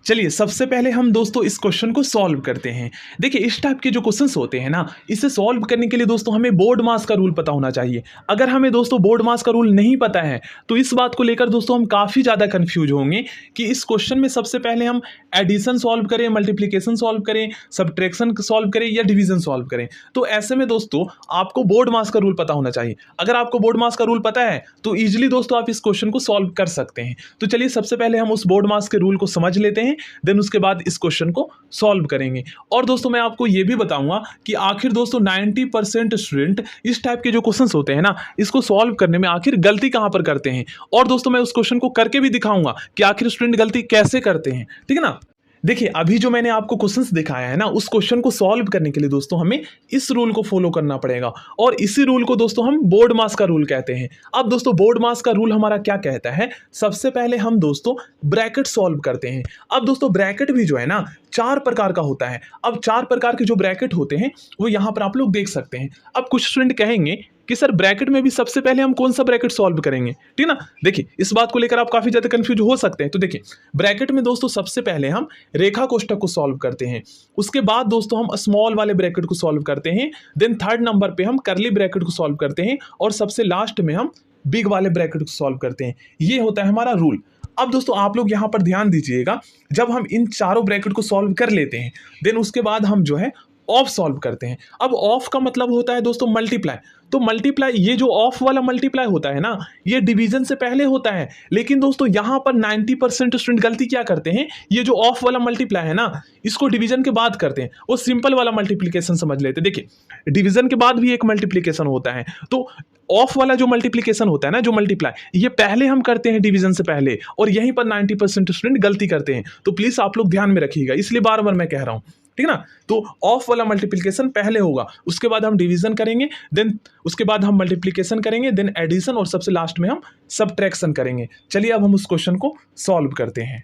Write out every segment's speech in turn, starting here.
चलिए सबसे पहले हम दोस्तों इस क्वेश्चन को सॉल्व करते हैं। देखिए इस टाइप के जो क्वेश्चंस होते हैं ना, इसे सॉल्व करने के लिए दोस्तों हमें बोर्ड मास का रूल पता होना चाहिए। अगर हमें दोस्तों बोर्ड मास का रूल नहीं पता है तो इस बात को लेकर दोस्तों हम काफ़ी ज़्यादा कंफ्यूज होंगे कि इस क्वेश्चन में सबसे पहले हम एडिशन सॉल्व करें, मल्टीप्लीकेशन सॉल्व करें, सब्ट्रैक्शन सॉल्व करें या डिवीजन सॉल्व करें। तो ऐसे में दोस्तों आपको बोर्ड मास का रूल पता होना चाहिए। अगर आपको बोर्ड मास का रूल पता है तो ईजिली दोस्तों आप इस क्वेश्चन को सॉल्व कर सकते हैं। तो चलिए सबसे पहले हम उस बोर्ड मास के रूल को समझ लेते हैं, देन उसके बाद इस क्वेश्चन को सॉल्व करेंगे। और दोस्तों मैं आपको यह भी बताऊंगा कि आखिर दोस्तों 90% स्टूडेंट इस टाइप के जो क्वेश्चंस होते हैं ना, इसको सॉल्व करने में आखिर गलती कहां पर करते हैं। और दोस्तों मैं उस क्वेश्चन को करके भी दिखाऊंगा कि आखिर स्टूडेंट गलती कैसे करते हैं, ठीक है ना। देखिए अभी जो मैंने आपको क्वेश्चंस दिखाया है ना, उस क्वेश्चन को सॉल्व करने के लिए दोस्तों हमें इस रूल को फॉलो करना पड़ेगा और इसी रूल को दोस्तों हम बोर्ड मास का रूल कहते हैं। अब दोस्तों बोर्ड मास का रूल हमारा क्या कहता है, सबसे पहले हम दोस्तों ब्रैकेट सॉल्व करते हैं। अब दोस्तों ब्रैकेट भी जो है ना 4 प्रकार का होता है। अब 4 प्रकार के जो ब्रैकेट होते हैं वो यहाँ पर आप लोग देख सकते हैं। अब कुछ स्टूडेंट कहेंगे कि सर ब्रैकेट में भी सबसे पहले हम कौन सा ब्रैकेट सॉल्व करेंगे, ठीक ना। देखिए इस बात को लेकर आप काफी ज्यादा कंफ्यूज हो सकते हैं। तो देखिए ब्रैकेट में दोस्तों सबसे पहले हम रेखा कोष्ठक को सॉल्व करते हैं, उसके बाद दोस्तों हम स्मॉल वाले ब्रैकेट को सॉल्व करते हैं, देन थर्ड नंबर पे हम करली ब्रैकेट को सॉल्व करते हैं और सबसे लास्ट में हम बिग वाले ब्रैकेट को सॉल्व करते हैं। ये होता है हमारा रूल। अब दोस्तों आप लोग यहां पर ध्यान दीजिएगा, जब हम इन चारों ब्रैकेट को सॉल्व कर लेते हैं देन उसके बाद हम जो है ऑफ सॉल्व करते हैं। अब ऑफ का मतलब होता है दोस्तों मल्टीप्लाई। तो मल्टीप्लाई, ये जो ऑफ वाला मल्टीप्लाई होता है ना, ये डिवीजन से पहले होता है। लेकिन दोस्तों यहां पर 90% स्टूडेंट गलती क्या करते हैं, ये जो ऑफ वाला मल्टीप्लाई है ना, इसको डिवीजन के बाद करते हैं। वो सिंपल वाला मल्टीप्लीकेशन समझ लेते हैं। देखिए डिवीजन के बाद भी एक मल्टीप्लीकेशन होता है, तो ऑफ वाला जो मल्टीप्लीकेशन होता है ना, जो मल्टीप्लाई, ये पहले हम करते हैं डिवीजन से पहले, और यहीं पर 90% स्टूडेंट गलती करते हैं। तो प्लीज आप लोग ध्यान में रखिएगा, इसलिए बार बार मैं कह रहा हूं, ठीक ना। तो ऑफ वाला मल्टीप्लिकेशन पहले होगा, उसके बाद हम डिवीजन करेंगे, देन उसके बाद हम मल्टीप्लिकेशन करेंगे, देन एडिशन, और सबसे लास्ट में हम सब्ट्रैक्शन करेंगे। चलिए अब हम उस क्वेश्चन को सॉल्व करते हैं।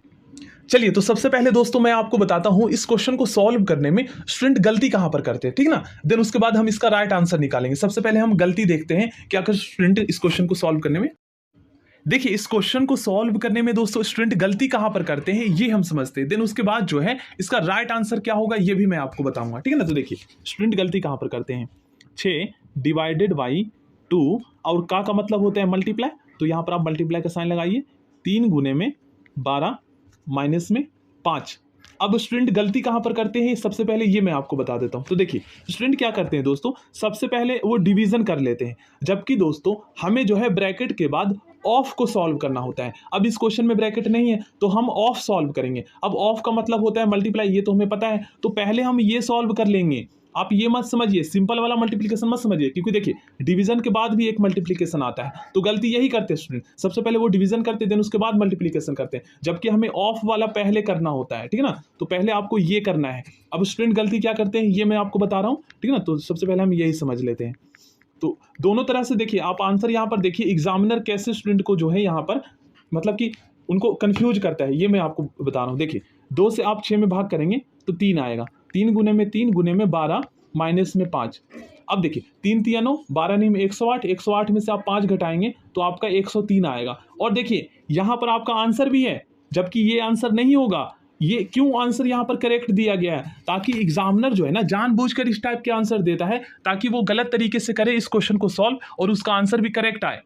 चलिए तो सबसे पहले दोस्तों मैं आपको बताता हूं इस क्वेश्चन को सॉल्व करने में स्टूडेंट गलती कहां पर करते हैं, ठीक ना। देन उसके बाद हम इसका राइट आंसर निकालेंगे। सबसे पहले हम गलती देखते हैं कि आखिर स्टूडेंट इस क्वेश्चन को सॉल्व करने में, देखिए इस क्वेश्चन को सॉल्व करने में दोस्तों स्टूडेंट गलती कहां पर करते हैं ये हम समझते हैं। देन उसके बाद जो है इसका राइट आंसर क्या होगा ये भी मैं आपको बताऊंगा, ठीक है ना। तो देखिए स्टूडेंट गलती कहां पर करते हैं, 6 डिवाइडेड बाई 2, और का मतलब होता है मल्टीप्लाई। तो यहां पर आप मल्टीप्लाई का साइन लगाइए, 3 गुने में 12 माइनस में 5। अब स्टूडेंट गलती कहां पर करते हैं सबसे पहले ये मैं आपको बता देता हूं। तो देखिए स्टूडेंट क्या करते हैं दोस्तों, सबसे पहले वो डिवीजन कर लेते हैं, जबकि दोस्तों हमें जो है ब्रैकेट के बाद ऑफ को सॉल्व करना होता है। अब इस क्वेश्चन में ब्रैकेट नहीं है तो हम ऑफ सॉल्व करेंगे। अब ऑफ का मतलब होता है मल्टीप्लाई, ये तो हमें पता है, तो पहले हम ये सॉल्व कर लेंगे। आप ये मत समझिए, सिंपल वाला मल्टीप्लिकेशन मत समझिए, क्योंकि देखिए डिवीजन के बाद भी एक मल्टीप्लिकेशन आता है। तो गलती यही करते हैं स्टूडेंट, सबसे पहले वो डिवीजन करते हैं, देन उसके बाद मल्टीप्लिकेशन करते हैं, जबकि हमें ऑफ वाला पहले करना होता है, ठीक है ना। तो पहले आपको ये करना है। अब स्टूडेंट गलती क्या करते हैं ये मैं आपको बता रहा हूँ, ठीक है ना। तो सबसे पहले हम यही समझ लेते हैं। तो दोनों तरह से देखिए आप आंसर यहाँ पर देखिए, एग्जामिनर कैसे स्टूडेंट को जो है यहाँ पर मतलब कि उनको कंफ्यूज करता है, ये मैं आपको बता रहा हूँ। देखिए 2 से आप 6 में भाग करेंगे तो 3 आएगा, 3 गुने में 3 गुने में 12 माइनस में 5। अब देखिए 3 3 9, 12 नहीं में 108, 108 में से आप 5 घटाएंगे तो आपका 103 आएगा। और देखिए यहाँ पर आपका आंसर भी है, जबकि ये आंसर नहीं होगा। ये क्यों आंसर यहाँ पर करेक्ट दिया गया है, ताकि एग्जामिनर जो है ना जानबूझकर इस टाइप के आंसर देता है, ताकि वो गलत तरीके से करे इस क्वेश्चन को सॉल्व और उसका आंसर भी करेक्ट आए,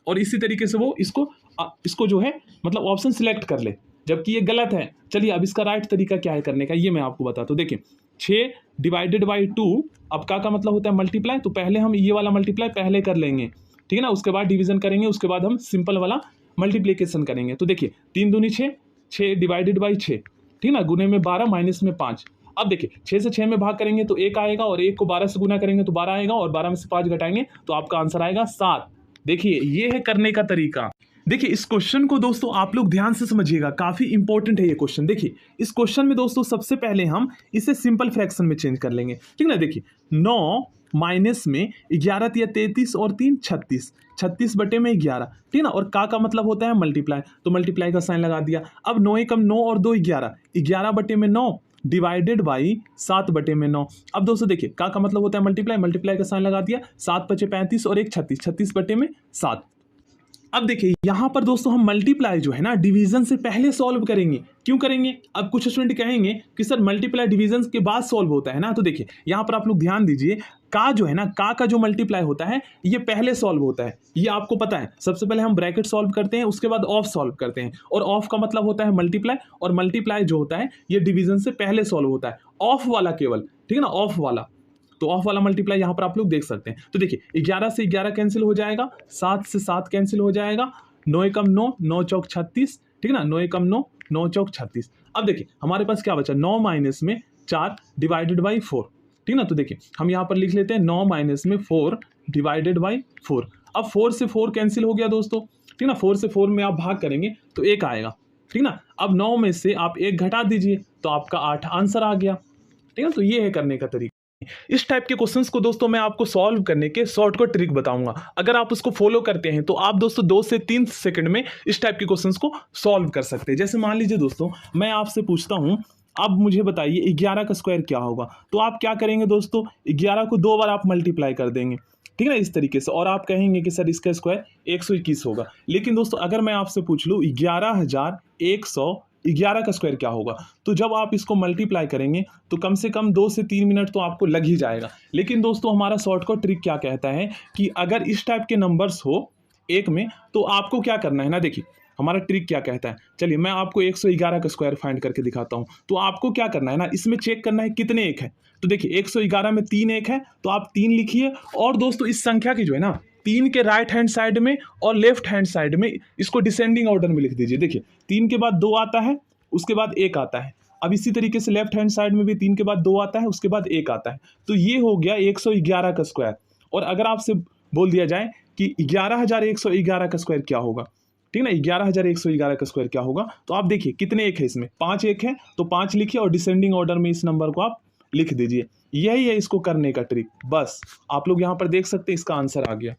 और इसी तरीके से वो इसको जो है मतलब ऑप्शन सिलेक्ट कर ले, जबकि ये गलत है। चलिए अब इसका राइट तरीका क्या है करने का ये मैं आपको बताता हूँ। देखिए 6 डिवाइडेड बाई 2, अब का मतलब होता है मल्टीप्लाई, तो पहले हम ये वाला मल्टीप्लाई पहले कर लेंगे, ठीक है ना। उसके बाद डिवीजन करेंगे, उसके बाद हम सिंपल वाला मल्टीप्लीकेशन करेंगे। तो देखिए 3 दूनी 6, 6 डिवाइडेड बाई 6, ठीक ना, गुने में 12 माइनस में 5। अब देखिए 6 से 6 में भाग करेंगे तो 1 आएगा, और 1 को 12 से गुना करेंगे तो 12 आएगा, और 12 में से 5 घटाएंगे तो आपका आंसर आएगा 7। देखिए ये है करने का तरीका। देखिए इस क्वेश्चन को दोस्तों आप लोग ध्यान से समझिएगा, काफी इंपॉर्टेंट है ये क्वेश्चन। देखिए इस क्वेश्चन में दोस्तों सबसे पहले हम इसे सिंपल फ्रैक्शन में चेंज कर लेंगे, ठीक ना। देखिए 9 माइनस में 11 या 33 और 3 36, 36 बटे में 11, ठीक ना। और का मतलब होता है मल्टीप्लाई, तो मल्टीप्लाई का साइन लगा दिया। अब 9 एकम 9 और 2 11, 11 बटे में 9 डिवाइडेड बाई 7 बटे में 9। अब दोस्तों देखिए का मतलब होता है मल्टीप्लाई, मल्टीप्लाई का साइन लगा दिया, 7 पचे 35 और 1 36, 36 बटे में 7। अब देखिए यहाँ पर दोस्तों हम मल्टीप्लाई जो है ना डिवीजन से पहले सॉल्व करेंगे। क्यों करेंगे? अब कुछ स्टूडेंट कहेंगे कि सर मल्टीप्लाई डिवीजन के बाद सॉल्व होता है ना। तो देखिए यहाँ पर आप लोग ध्यान दीजिए, का जो है ना, का जो मल्टीप्लाई होता है ये पहले सॉल्व होता है, ये आपको पता है। सबसे पहले हम ब्रैकेट सॉल्व करते हैं, उसके बाद ऑफ सॉल्व करते हैं, और ऑफ का मतलब होता है मल्टीप्लाई, और मल्टीप्लाई जो होता है ये डिवीजन से पहले सॉल्व होता है। ऑफ वाला केवल, ठीक है ना, ऑफ वाला। तो ऑफ वाला मल्टीप्लाई यहाँ पर आप लोग देख सकते हैं। तो देखिए 11 से 11 कैंसिल हो जाएगा, 7 से 7 कैंसिल हो जाएगा, 9 एकम 9, 9 चौक 36, ठीक है ना, 9 एकम 9, 9 चौक 36। अब देखिए हमारे पास क्या बचा, 9 माइनस में 4 डिवाइडेड बाई 4, ठीक ना। तो देखिए हम यहाँ पर लिख लेते हैं 9 माइनस में 4 डिवाइडेड बाई 4। अब 4 से 4 कैंसिल हो गया दोस्तों, ठीक ना। 4 से 4 में आप भाग करेंगे तो 1 आएगा, ठीक ना। अब 9 में से आप 1 घटा दीजिए तो आपका 8 आंसर आ गया, ठीक है। तो ये है करने का तरीका। इस टाइप के क्वेश्चंस को दोस्तों मैं आपको सॉल्व करने के शॉर्टकट ट्रिक बताऊंगा। अगर आप उसको फॉलो करते हैं तो आप दोस्तों 2 से 3 सेकंड में इस टाइप के क्वेश्चंस को सॉल्व कर सकते हैं। जैसे मान लीजिए दोस्तों मैं आपसे पूछता हूं, अब मुझे बताइए 11 का स्क्वायर क्या होगा। तो आप क्या करेंगे दोस्तों, 11 को 2 बार आप मल्टीप्लाई कर देंगे, ठीक है ना, इस तरीके से, और आप कहेंगे कि सर इसका स्क्वायर 121 होगा। लेकिन दोस्तों अगर मैं आपसे पूछ लूँ 11,111 का स्क्वायर क्या होगा, तो जब आप इसको मल्टीप्लाई करेंगे तो कम से कम 2 से 3 मिनट तो आपको लग ही जाएगा। लेकिन दोस्तों हमारा शॉर्टकट ट्रिक क्या कहता है कि अगर इस टाइप के नंबर्स हो एक में तो आपको क्या करना है ना, देखिए हमारा ट्रिक क्या कहता है। चलिए मैं आपको 111 का स्क्वायर फाइंड करके दिखाता हूं। तो आपको क्या करना है ना, इसमें चेक करना है कितने एक है। तो देखिए 111 में 3 एक है, तो आप 3 लिखिए, और दोस्तों इस संख्या की जो है ना 3 के राइट हैंड साइड में और लेफ्ट हैंड साइड में इसको डिसेंडिंग ऑर्डर में लिख दीजिए। देखिए 3 के बाद 2 आता है, उसके बाद 1 आता है। अब इसी तरीके से लेफ्ट हैंड साइड में भी 3 के बाद 2 आता है, उसके बाद 1 आता है। तो ये हो गया 111 का स्क्वायर। और अगर आपसे बोल दिया जाए कि 11,111 का स्क्वायर क्या होगा, ठीक है ना, 11,111 का स्क्वायर क्या होगा, तो आप देखिए कितने एक है इसमें, 5 एक है, तो 5 लिखिए और डिसेंडिंग ऑर्डर में इस नंबर को आप लिख दीजिए। यही है इसको करने का ट्रिक। बस आप लोग यहाँ पर देख सकते हैं इसका आंसर आ गया।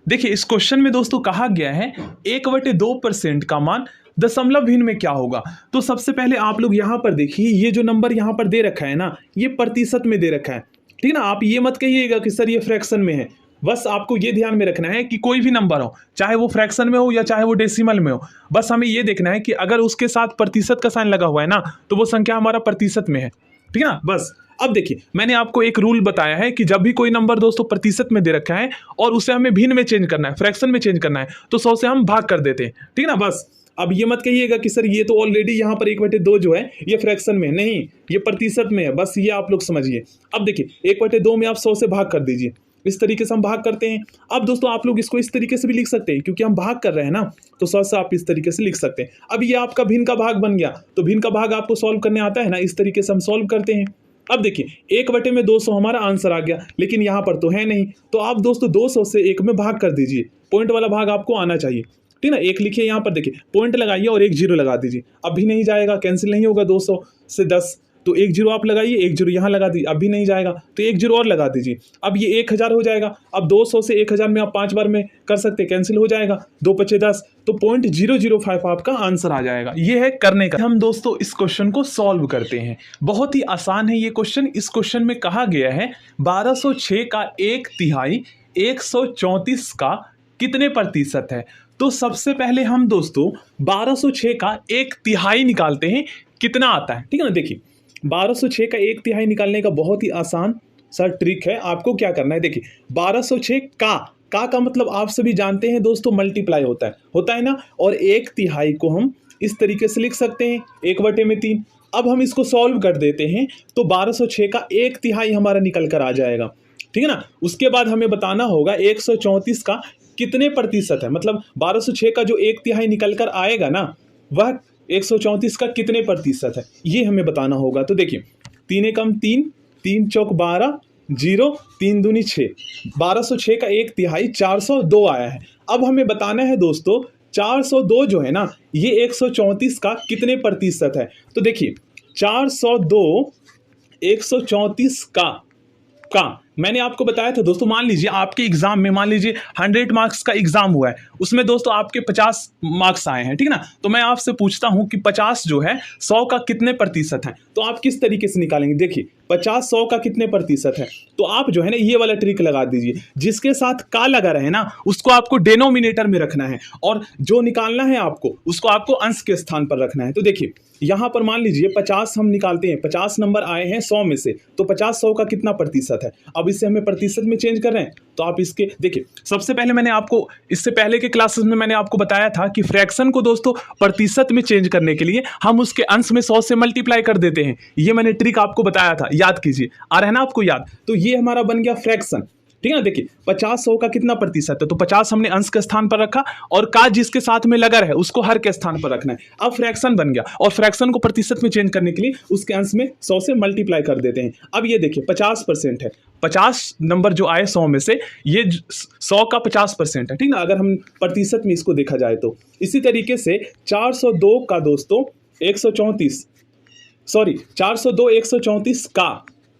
देखिए इस क्वेश्चन में दोस्तों कहा गया है 1/2% का मान दशमलव भिन्न में क्या होगा। तो सबसे पहले आप लोग यहाँ पर देखिए, ये जो नंबर यहाँ पर दे रखा है ना, ये प्रतिशत में दे रखा है, ठीक है ना। आप ये मत कहिएगा कि सर ये फ्रैक्शन में है। बस आपको ये ध्यान में रखना है कि कोई भी नंबर हो, चाहे वो फ्रैक्शन में हो या चाहे वो डेसिमल में हो, बस हमें ये देखना है कि अगर उसके साथ प्रतिशत का साइन लगा हुआ है ना, तो वो संख्या हमारा प्रतिशत में है, ठीक है ना। बस अब देखिए मैंने आपको एक रूल बताया है कि जब भी कोई नंबर दोस्तों प्रतिशत में दे रखा है और उसे हमें भिन्न में चेंज करना है, फ्रैक्शन में चेंज करना है, तो 100 से हम भाग कर देते हैं, ठीक है ना। बस अब ये मत कहिएगा कि सर ये तो ऑलरेडी यहाँ पर 1/2 जो है ये फ्रैक्शन में है, नहीं, ये प्रतिशत में है। बस ये आप लोग समझिए। अब देखिए 1/2 में आप 100 से भाग कर दीजिए, इस तरीके से हम भाग करते हैं। अब दोस्तों आप लोग इसको इस तरीके से भी लिख सकते हैं, क्योंकि हम भाग कर रहे हैं ना, तो 100 से आप इस तरीके से लिख सकते हैं। अब ये आपका भिन्न का भाग बन गया, तो भिन्न का भाग आपको सॉल्व करने आता है ना, इस तरीके से हम सॉल्व करते हैं। अब देखिए 1/200 हमारा आंसर आ गया, लेकिन यहाँ पर तो है नहीं, तो आप दोस्तों 200 से 1 में भाग कर दीजिए। पॉइंट वाला भाग आपको आना चाहिए, ठीक है ना। 1 लिखिए, यहाँ पर देखिए पॉइंट लगाइए और 1 0 लगा दीजिए। अब भी नहीं जाएगा, कैंसिल नहीं होगा 200 से 10, तो 1 0 आप लगाइए, 1 0 यहाँ लगा दीजिए, अब भी नहीं जाएगा, तो 1 0 और लगा दीजिए। अब ये 1000 हो जाएगा। अब 200 से 1000 में आप 5 बार में कर सकते हैं, कैंसिल हो जाएगा, 2 × 5 = 10, तो 0.005 आपका आंसर आ जाएगा। ये है करने का। हम दोस्तों इस क्वेश्चन को सॉल्व करते हैं, बहुत ही आसान है ये क्वेश्चन। इस क्वेश्चन में कहा गया है 1206 का 1/3 134 का कितने प्रतिशत है। तो सबसे पहले हम दोस्तों 1206 का 1/3 निकालते हैं, कितना आता है, ठीक है ना। देखिए 1206 का 1/3 निकालने का बहुत ही आसान सा ट्रिक है। आपको क्या करना है, देखिए 1206 का मतलब आप सभी जानते हैं दोस्तों मल्टीप्लाई होता है ना, और 1/3 को हम इस तरीके से लिख सकते हैं 1/3। अब हम इसको सॉल्व कर देते हैं, तो 1206 का 1/3 हमारा निकल कर आ जाएगा, ठीक है ना। उसके बाद हमें बताना होगा 134 का कितने प्रतिशत है, मतलब 1206 का जो 1/3 निकल कर आएगा ना, वह 134 का कितने प्रतिशत है, ये हमें बताना होगा। तो देखिए 3 एकम 3, 3 चौक 12, 0, 3 दूनी 6, 1206 का 1/3 402 आया है। अब हमें बताना है दोस्तों 402 जो है ना, ये 134 का कितने प्रतिशत है। तो देखिए 402 134 का मैंने आपको बताया था दोस्तों, मान लीजिए आपके एग्जाम में, मान लीजिए 100 मार्क्स का एग्जाम हुआ है, उसमें दोस्तों आपके 50 मार्क्स आए हैं, ठीक ना। तो मैं आपसे पूछता हूं कि 50 जो है 100 का कितने प्रतिशत है, तो आप किस तरीके से निकालेंगे। देखिए 50 100 का कितने प्रतिशत है, तो आप जो है ना ये वाला ट्रिक लगा दीजिए, जिसके साथ का लगा रहे ना उसको आपको डिनोमिनेटर में रखना है, और जो निकालना है आपको उसको आपको अंश के स्थान पर रखना है। तो देखिए यहां पर मान लीजिए 50 हम निकालते हैं, 50 नंबर आए हैं 100 में से, तो 50 100 का कितना प्रतिशत है। अब इसे हमें प्रतिशत में चेंज कर रहे हैं, तो आप इसके देखिए, सबसे पहले मैंने आपको इससे पहले के क्लासेस में मैंने आपको बताया था कि फ्रैक्शन को दोस्तों प्रतिशत में चेंज करने के लिए हम उसके अंश में 100 से मल्टीप्लाई कर देते हैं। ये मैंने ट्रिक आपको बताया था, याद कीजिए, आ रहा है ना आपको याद। तो ये हमारा बन गया फ्रैक्शन, ठीक है ना। देखिए 50 100 का कितना प्रतिशत है, तो 50 हमने अंश के स्थान पर रखा, और का जिसके साथ में लगा रहे उसको हर के स्थान पर रखना है। अब फ्रैक्शन बन गया, और फ्रैक्शन को प्रतिशत में चेंज करने के लिए उसके अंश में 100 से मल्टीप्लाई कर देते हैं। अब ये देखिए 50% है, 50 नंबर जो आए 100 में से, ये 100 का 50% है, ठीक ना, अगर हम प्रतिशत में इसको देखा जाए तो। इसी तरीके से 402 का दोस्तों 134, सॉरी 402 134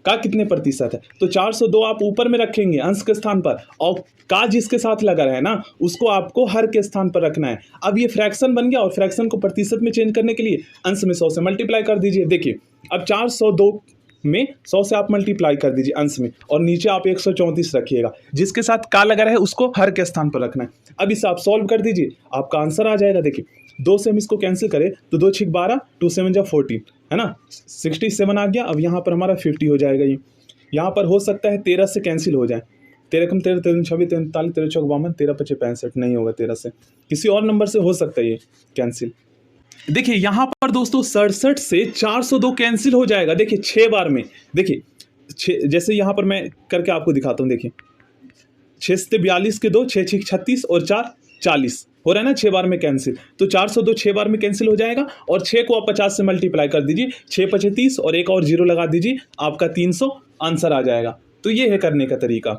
का कितने प्रतिशत है, तो 402 आप ऊपर में रखेंगे अंश के स्थान पर, और का जिसके साथ लगा है ना उसको आपको हर के स्थान पर रखना है। अब ये फ्रैक्शन बन गया, और फ्रैक्शन को प्रतिशत में चेंज करने के लिए अंश में 100 से मल्टीप्लाई कर दीजिए। देखिए अब 402 में 100 से आप मल्टीप्लाई कर दीजिए अंश में, और नीचे आप 134 रखिएगा, जिसके साथ का लगा है उसको हर के स्थान पर रखना है। अब इसे आप सॉल्व कर दीजिए, आपका आंसर आ जाएगा। देखिए 2 से हम इसको कैंसिल करें तो 2 6 12, 2 7 जा 14, है ना, 67 आ गया। अब यहाँ पर हमारा 50 हो जाएगा। ये यहाँ पर हो सकता है 13 से कैंसिल हो जाए, 13 कम 13 13 26 43 13 चौक 52 13 25 65, नहीं होगा 13 से, किसी और नंबर से हो सकता है ये कैंसिल। देखिए यहाँ पर दोस्तों 67 से 402 कैंसिल हो जाएगा। देखिए 6 बार में, देखिए जैसे यहाँ पर मैं करके आपको दिखाता हूँ। देखिए 6 से 42 के 2, 6 6 36 और 4 40 हो रहा है ना, 6 बार में कैंसिल। तो 402 6 बार में कैंसिल हो जाएगा, और 6 को आप 50 से मल्टीप्लाई कर दीजिए, 6 25 30 और एक और जीरो लगा दीजिए, आपका 300 आंसर आ जाएगा। तो ये है करने का तरीका।